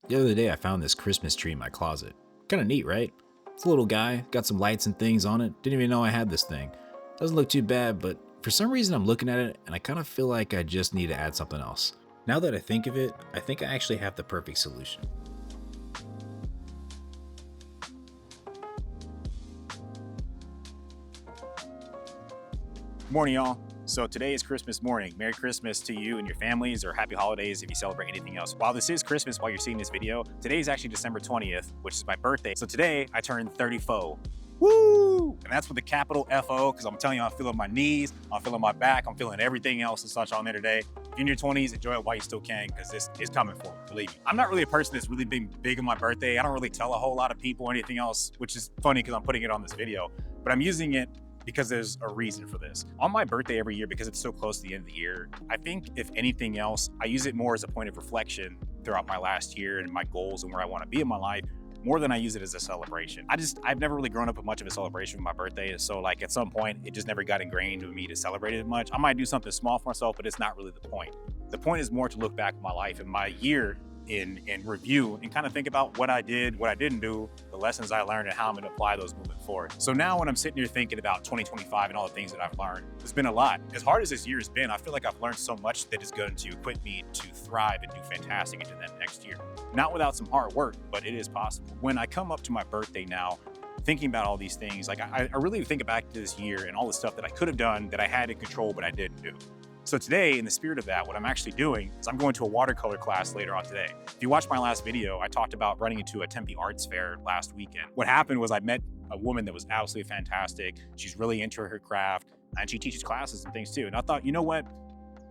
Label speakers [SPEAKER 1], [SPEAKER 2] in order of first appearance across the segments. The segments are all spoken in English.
[SPEAKER 1] The other day I found this Christmas tree in my closet. Kinda neat, right? It's a little guy, got some lights and things on it. Didn't even know I had this thing. Doesn't look too bad, but for some reason I'm looking at it and I kind of feel like I just need to add something else. Now that I think of it, I think I actually have the perfect solution.
[SPEAKER 2] Morning, y'all. So today is Christmas morning. Merry Christmas to you and your families, or happy holidays if you celebrate anything else. While this is Christmas while you're seeing this video, today is actually December 20th, which is my birthday. So today I turned 34. Woo! And that's with the capital F-O, because I'm telling you, I'm feeling my knees, I'm feeling my back, I'm feeling everything else and such on there today. If you're in your 20s, enjoy it while you still can, because this is coming for you, believe me. I'm not really a person that's really been big on my birthday. I don't really tell a whole lot of people or anything else, which is funny because I'm putting it on this video, but I'm using it because there's a reason for this. On my birthday every year, because it's so close to the end of the year, I think if anything else, I use it more as a point of reflection throughout my last year and my goals and where I want to be in my life, more than I use it as a celebration. I've never really grown up with much of a celebration for my birthday. So like at some point, it just never got ingrained with me to celebrate it much. I might do something small for myself, but it's not really the point. The point is more to look back at my life and my year in review and kind of think about what I did, what I didn't do, the lessons I learned, and how I'm going to apply those moving forward. So now when I'm sitting here thinking about 2025 and all the things that I've learned, it's been a lot. As hard as this year has been, I feel like I've learned so much that is going to equip me to thrive and do fantastic into that next year. Not without some hard work, but it is possible. When I come up to my birthday now, thinking about all these things, like I really think back to this year and all the stuff that I could have done that I had in control, but I didn't do. So today, in the spirit of that, what I'm actually doing is I'm going to a watercolor class later on today. If you watched my last video, I talked about running into a Tempe Arts Fair last weekend. What happened was I met a woman that was absolutely fantastic. She's really into her craft and she teaches classes and things too. And I thought, you know what?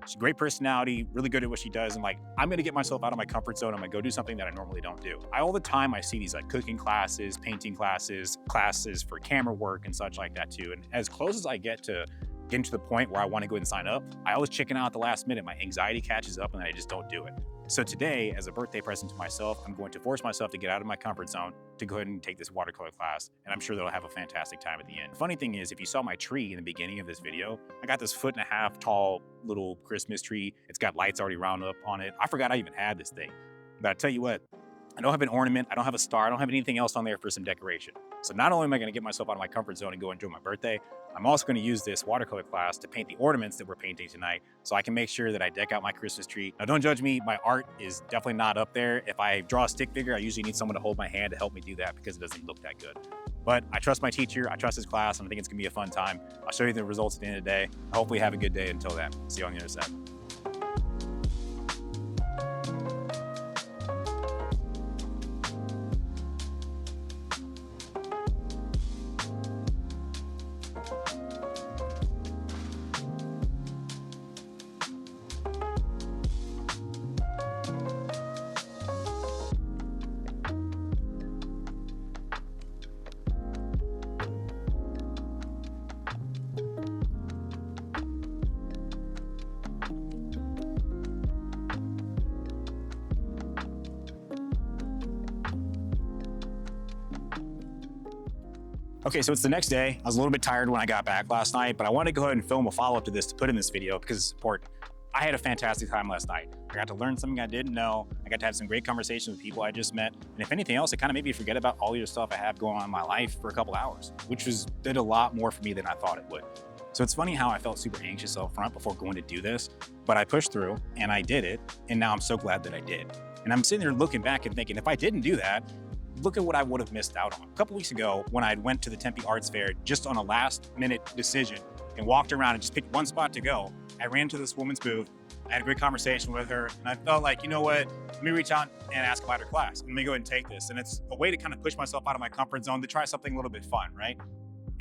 [SPEAKER 2] She's a great personality, really good at what she does. And like, I'm gonna get myself out of my comfort zone. I'm gonna go do something that I normally don't do. All the time I see these like cooking classes, painting classes, classes for camera work and such like that too. And as close as I get to getting to the point where I want to go ahead and sign up, I always chicken out at the last minute. My anxiety catches up and I just don't do it. So today, as a birthday present to myself, I'm going to force myself to get out of my comfort zone to go ahead and take this watercolor class. And I'm sure that I'll have a fantastic time at the end. Funny thing is, if you saw my tree in the beginning of this video, I got this 1.5 foot tall little Christmas tree. It's got lights already rounded up on it. I forgot I even had this thing. But I tell you what, I don't have an ornament, I don't have a star, I don't have anything else on there for some decoration. So not only am I gonna get myself out of my comfort zone and go enjoy my birthday, I'm also gonna use this watercolor class to paint the ornaments that we're painting tonight so I can make sure that I deck out my Christmas tree. Now don't judge me, my art is definitely not up there. If I draw a stick figure, I usually need someone to hold my hand to help me do that because it doesn't look that good. But I trust my teacher, I trust his class, and I think it's gonna be a fun time. I'll show you the results at the end of the day. Hopefully have a good day until then. See you on the other side. Okay, so it's the next day. I was a little bit tired when I got back last night, but I wanted to go ahead and film a follow-up to this to put in this video because it's important. I had a fantastic time last night. I got to learn something I didn't know. I got to have some great conversations with people I just met. And if anything else, it kind of made me forget about all the stuff I have going on in my life for a couple hours, which did a lot more for me than I thought it would. So it's funny how I felt super anxious up front before going to do this, but I pushed through and I did it. And now I'm so glad that I did. And I'm sitting there looking back and thinking, if I didn't do that, look at what I would have missed out on. A couple weeks ago, when I went to the Tempe Arts Fair just on a last minute decision and walked around and just picked one spot to go, I ran to this woman's booth, I had a great conversation with her, and I felt like, you know what, let me reach out and ask about her class. Let me go ahead and take this. And it's a way to kind of push myself out of my comfort zone to try something a little bit fun, right?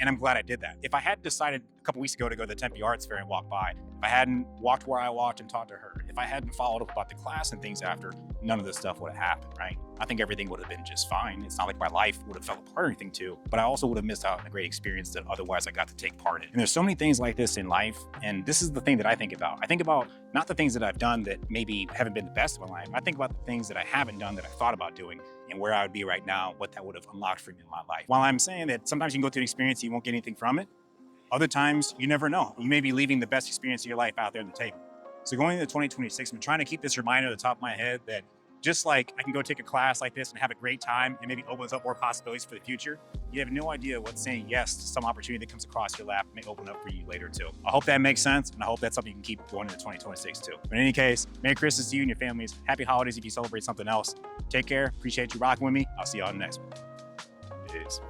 [SPEAKER 2] And I'm glad I did that. If I had decided a couple weeks ago to go to the Tempe Arts Fair and walk by, if I hadn't walked where I walked and talked to her, if I hadn't followed up about the class and things after, none of this stuff would have happened, right? I think everything would have been just fine. It's not like my life would have fell apart or anything too, but I also would have missed out on a great experience that otherwise I got to take part in. And there's so many things like this in life, and this is the thing that I think about. I think about not the things that I've done that maybe haven't been the best of my life. I think about the things that I haven't done that I thought about doing and where I would be right now, what that would have unlocked for me in my life. While I'm saying that sometimes you can go through an experience, you won't get anything from it. Other times, you never know. You may be leaving the best experience of your life out there on the table. So going into 2026, I'm trying to keep this reminder at the top of my head that just like I can go take a class like this and have a great time and maybe opens up more possibilities for the future, you have no idea what saying yes to some opportunity that comes across your lap may open up for you later too. I hope that makes sense, and I hope that's something you can keep going into 2026 too. But in any case, Merry Christmas to you and your families. Happy holidays if you celebrate something else. Take care. Appreciate you rocking with me. I'll see you on the next one. Peace.